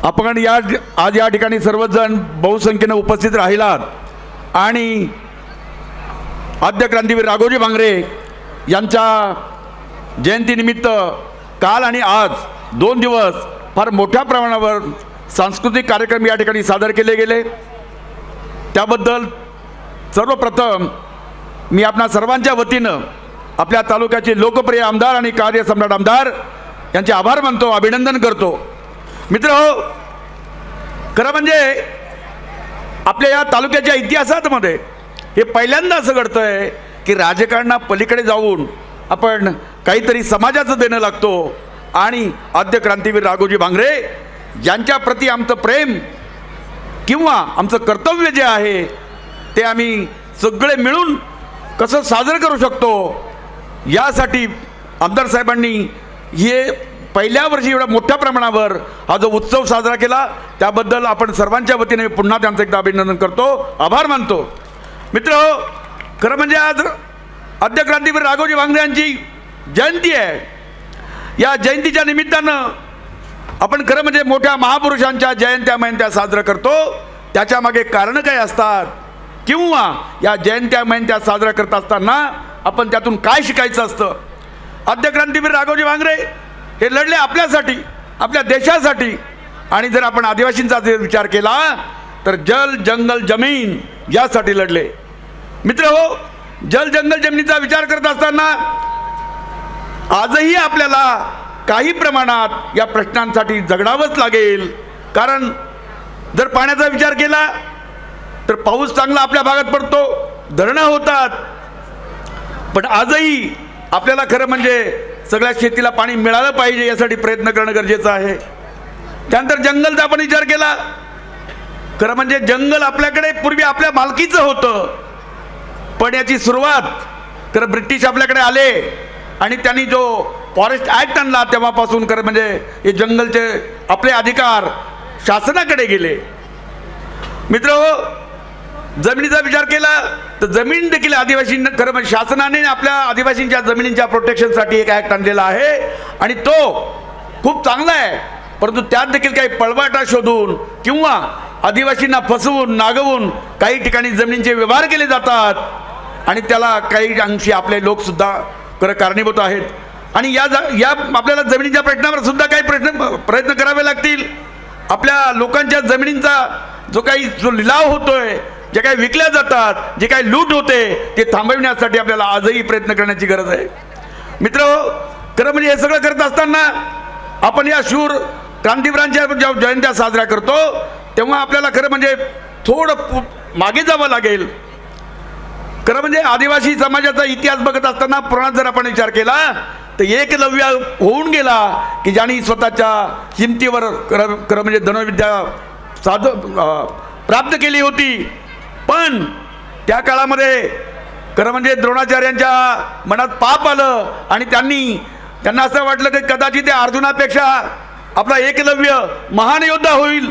आपण आज या ठिकाणी सर्वजण बहुसंख्येने उपस्थित राहिलात आणि आद्य क्रांतीवीर राघोजी भांगरे यांच्या जयंतीनिमित्त काल आणि आज 2 दिवस फार मोठ्या प्रमाणावर सांस्कृतिक कार्यक्रम या ठिकाणी सादर केले गेले। त्याबद्दल सर्वप्रथम मी आपणा सर्वांच्या वतीनं आपल्या तालुक्याचे लोकप्रिय आमदार आणि कार्यसम्राट आमदार यांचे आभार मानतो, अभिनंदन करतो। मित्रहो, खरं म्हणजे आपल्या या तालुक्याच्या इतिहासामध्ये हे पहिल्यांदा असं घडतंय की राजकारणा पलीकडे जाऊन आपण काहीतरी समाजाचं देणं लागतो आणि आद्य क्रांतीवीर राघोजी भांगरे यांच्या प्रति आमचं प्रेम किंवा आमचं कर्तव्य जे आहे ते आम्ही सगळे मिळून कसं साजरं करू शकतो यासाठी आमदार साहेबांनी हे पहिल्या वर्षी एवढ्या मोठ्या प्रमाणावर हा जो उत्सव साजरा केला त्याबद्दल आपण सर्वांच्या वतीने पुन्हा त्यांचं एकदा अभिनंदन करतो, आभार मानतो। मित्रहो, खरं म्हणजे आज आद्य क्रांतीवीर राघोजी भांगरे यांची जयंती आहे। या जयंतीच्या निमित्तानं आपण खरं म्हणजे मोठ्या महापुरुषांच्या जयंत्या साजरं करतो, त्याच्या मागे कारणं काय असतात किंवा या जयंत्या साजरा करत असताना आपण त्यातून काय शिकायचं असतं। आद्य क्रांतीवीर राघोजी भांगरे हे लढले आपल्यासाठी, आपल्या देशासाठी। आणि जर आपण आदिवासींचा विचार केला तर जल जंगल जमीन यासाठी लढले। मित्रहो, जल जंगल जमिनीचा विचार करत असताना आजही आपल्याला काही प्रमाणात या प्रश्नांसाठी झगडावंच लागेल। कारण जर पाण्याचा विचार केला तर पाऊस चांगला आपल्या भागात पडतो, धरणं होतात, पण आजही आपल्याला खरं म्हणजे सगळ्या शेतीला पाणी मिळालं पाहिजे यासाठी प्रयत्न करणं गरजेचं आहे। त्यानंतर जंगलचा आपण विचार केला, खरं म्हणजे जंगल आपल्याकडे पूर्वी आपल्या मालकीचं होतं, पण याची सुरुवात खरं ब्रिटिश आपल्याकडे आले आणि त्यांनी जो फॉरेस्ट ॲक्ट आणला तेव्हापासून खरं म्हणजे हे जंगलचे आपले अधिकार शासनाकडे गेले। मित्रहो, जमिनीचा विचार केला तर जमीन देखील आदिवासींना खरं म्हणजे शासनाने आपल्या आदिवासींच्या जमिनींच्या प्रोटेक्शनसाठी एक ॲक्ट आणलेला आहे आणि तो खूप चांगला आहे, परंतु त्यात देखील काही पळवाटा शोधून किंवा आदिवासींना फसवून नागवून काही ठिकाणी जमिनींचे व्यवहार केले जातात आणि त्याला काही अंशी आपले लोकसुद्धा खरं कारणीभूत आहेत। आणि या आपल्याला जमिनीच्या प्रश्नावर सुद्धा काही प्रयत्न करावे लागतील। आपल्या लोकांच्या जमिनींचा जो लिलाव होतोय, जे काही विकल्या जातात, जे काही लूट होते ते थांबविण्यासाठी आपल्याला आजही प्रयत्न करण्याची गरज आहे। मित्रहो, खरं म्हणजे हे सगळं करत असताना आपण या शूर क्रांतीवीरांच्या ज्या जयंत्या साजऱ्या करतो तेव्हा आपल्याला खरं म्हणजे थोडं मागे जावं लागेल। खरं म्हणजे आदिवासी समाजाचा इतिहास बघत असताना पुराणात जर आपण विचार केला तर एकलव्य होऊन गेला की ज्यांनी स्वतःच्या हिमतीवर खरं म्हणजे धनुर्विद्या प्राप्त केली होती, पण त्या काळामध्ये खरं म्हणजे द्रोणाचार्यांच्या मनात पाप आलं आणि त्यांना असं वाटलं की कदाचित त्या अर्जुनापेक्षा आपला एकलव्य महान योद्धा होईल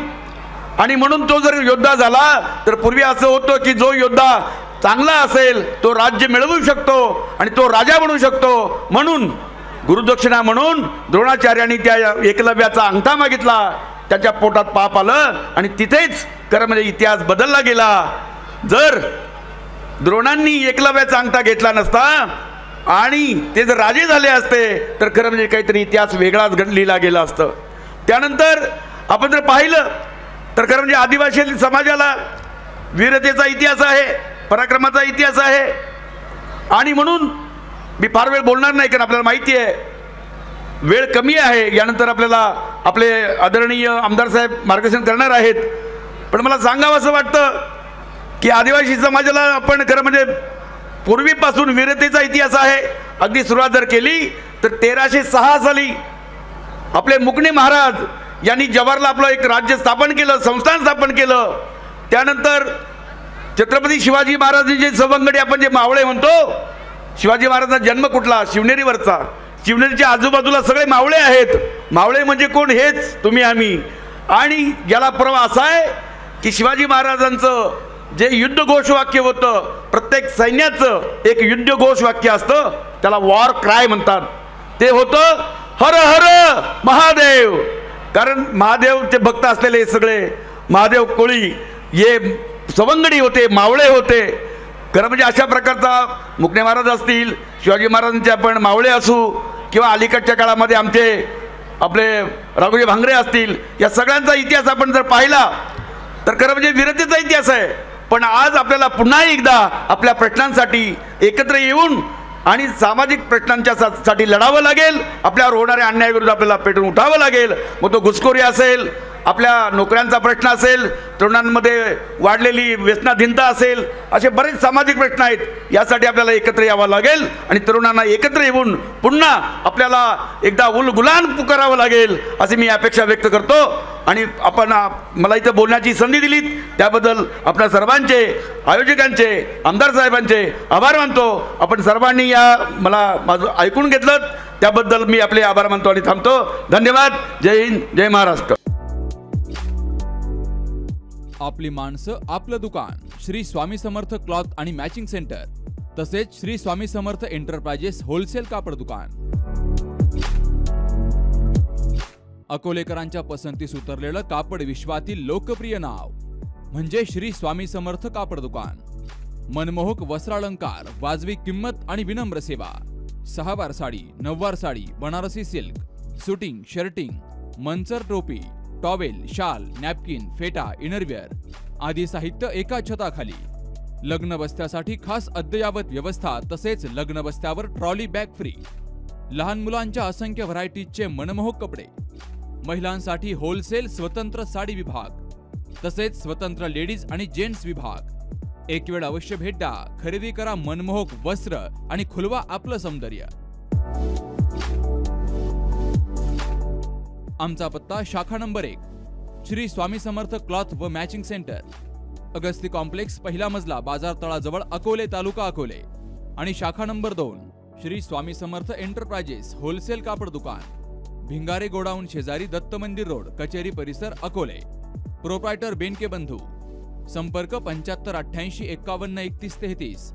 आणि म्हणून तो जर योद्धा झाला तर पूर्वी असं होतं की जो योद्धा चांगला असेल तो राज्य मिळवू शकतो आणि तो राजा बनू शकतो, म्हणून गुरुदक्षिणा म्हणून द्रोणाचार्यांनी त्या एकलव्याचा अंगठा मागितला, त्याच्या पोटात पाप आलं आणि तिथेच खरं म्हणजे इतिहास बदलला गेला। जर द्रोणांनी एकलव्याचा अंगठा घेतला नसता आणि ते जर राजे झाले असते तर खरं म्हणजे काहीतरी इतिहास वेगळाच लिहिला गेला असतं। त्यानंतर आपण जर पाहिलं तर खरं म्हणजे आदिवासी समाजाला वीरतेचा इतिहास आहे, पराक्रमाचा इतिहास आहे आणि म्हणून मी फार वेळ बोलणार नाही कारण आपल्याला माहिती आहे वेळ कमी आहे। यानंतर आपल्याला आपले आदरणीय आमदार साहेब मार्गदर्शन करणार आहेत, पण मला सांगावं असं वाटतं की आदिवासी समाजाला आपण खरं म्हणजे पूर्वीपासून वीरतेचा इतिहास आहे। अगदी सुरुवात जर केली तर 1306 साली आपले मुकणे महाराज यांनी जव्हारला आपलं एक राज्य स्थापन केलं, संस्थान स्थापन केलं। त्यानंतर छत्रपती शिवाजी महाराजांचे सवंगडी आपण जे मावळे म्हणतो, शिवाजी महाराजांचा जन्म कुठला? शिवनेरीवरचा। शिवनेरीच्या आजूबाजूला सगळे मावळे आहेत। मावळे म्हणजे कोण? हेच तुम्ही आम्ही। आणि याला पुरावा असा आहे की शिवाजी महाराजांचं जे युद्ध घोषवाक्य होतं, प्रत्येक सैन्याचं एक युद्ध घोषवाक्य असतं, त्याला वॉर क्राय म्हणतात, ते होतं हर हर महादेव। कारण महादेवचे भक्त असलेले हे सगळे महादेव कोळी हे सवंगडी होते, मावळे होते. खरं म्हणजे अशा प्रकारचा मुकणे महाराज असतील, शिवाजी महाराजांचे आपण मावळे असू, किंवा अलीकडच्या काळामध्ये आपले राघोजी भांगरे असतील, या सगळ्यांचा इतिहास आपण जर पाहिला तर खरं म्हणजे वीरतेचा इतिहास आहे. पण आज आपल्याला पुन्हा एकदा आपल्या प्रश्नांसाठी एकत्र येऊन आणि सामाजिक प्रश्नांच्या साठी लढावं लागेल. आपल्यावर होणाऱ्या अन्यायाविरुद्ध आपल्याला पेटून उठावं लागेल. मग तो घुसखोरी असेल, आपल्या नोकऱ्यांचा प्रश्न असेल, तरुणांमध्ये वाढलेली व्यसनाधीनता असेल, असे बरेच सामाजिक प्रश्न आहेत. यासाठी आपल्याला एकत्र यावं लागेल आणि तरुणांना एकत्र येऊन पुन्हा आपल्याला एकदा उलगुलान पुकारावं लागेल अशी मी अपेक्षा व्यक्त करतो. आणि आपण मला इथं बोलण्याची संधी दिलीत त्याबद्दल आपल्या सर्वांचे, आयोजकांचे, आमदार साहेबांचे आभार मानतो. आपण सर्वांनी मला माझं ऐकून घेतलं त्याबद्दल मी आपले आभार मानतो आणि थांबतो. धन्यवाद. जय हिंद, जय महाराष्ट्र. आपली माणसं, आपलं दुकान. श्री स्वामी समर्थ क्लॉथ आणि मॅचिंग सेंटर, तसेच श्री स्वामी समर्थ एंटरप्राइजेस होलसेल कापड दुकान. अकोलेकरांच्या पसंतीस उतरलेलं कापड विश्वातील लोकप्रिय नाव म्हणजे श्री स्वामी समर्थ कापड दुकान. मनमोहक वस्त्रालंकार, वाजवी किंमत आणि विनम्र सेवा. 6 वार साडी, 9 वार sari, Banarasi silk, suiting, shirting, Manchar टोपी, टॉवेल, शाल, नॅपकिन, फेटा, इनरवेअर आदी साहित्य एका छताखाली. लग्न बस्त्यासाठी खास अद्ययावत व्यवस्था, तसेच लग्न बस्त्यावर ट्रॉली बॅग फ्री. लहान मुलांच्या असंख्य व्हरायटीजचे मनमोहक कपडे. महिलांसाठी होलसेल स्वतंत्र साडी विभाग, तसेच स्वतंत्र लेडीज आणि जेंट्स विभाग. एक वेळ अवश्य भेट द्या. खरेदी करा मनमोहक वस्त्र आणि खुलवा आपलं सौंदर्य. आमचा पत्ता शाखा नंबर 1 श्री स्वामी समर्थ क्लॉथ व मॅचिंग सेंटर, अगस्ती कॉम्प्लेक्स, पहिला मजला, बाजार तळाजवळ, अकोले, तालुका अकोले. आणि शाखा number 2 Shri Swami Samarth enterprises wholesale कापड दुकान, भिंगारे गोडाऊन शेजारी, दत्त मंदिर रोड, कचेरी परिसर, अकोले. प्रोप्रायटर बेनके बंधू. संपर्क 75 88 51 31 33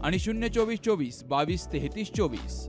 आणि 024 24 22 33 24.